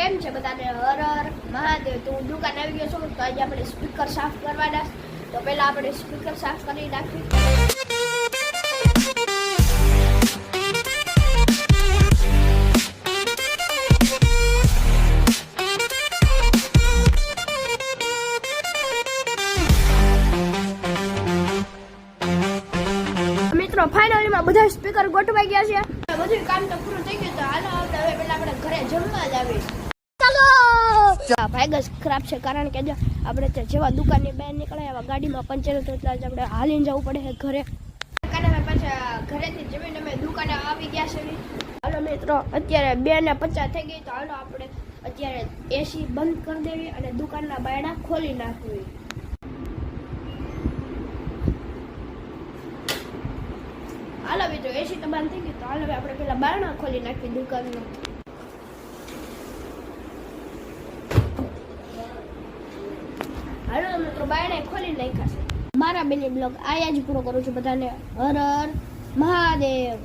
કેમ છે બધાને? હર હર મહાદેવ. તો હું દુકાન આવી ગયો છું. તો આજે આપણે સ્પીકર સાફ કરવાના. તો પહેલા આપણે સ્પીકર સાફ કરી નાખીએ. મિત્રો ફાઇનલીમાં બધા સ્પીકર ગોઠવાઈ ગયા છે. બધું કામ તો પૂરું થઈ ગયું. તો હાલો હવે પહેલા આપણે ઘરે જમવા જ આવીએ. ચાલો ભાઈ ખરાબ છે કારણ કે આપણે જેવા દુકાનની બહાર નીકળે એવા ગાડીમાં પંચર હતું એટલે આપણે હાલીને જવું પડે છે ઘરે. અમે પાછા ઘરેથી જમીને અમે દુકાને આવી ગયા છે. હાલો મિત્રો અત્યારે 2:50 થઈ ગઈ. તો હાલો આપણે અત્યારે એસી બંધ કરી દેવી અને દુકાનના બાયણા ખોલી નાખવી. હાલો મિત્રો એસી તો બંધ થઈ ગઈ. તો હાલો આપણે પેલા બારણા ખોલી નાખી દુકાનનું. હાલો મિત્રો બારણા ખોલી નાખ્યા છે. મારા બેની બ્લોગ આયા જ પૂરો કરું છું. બધાને હર હર મહાદેવ.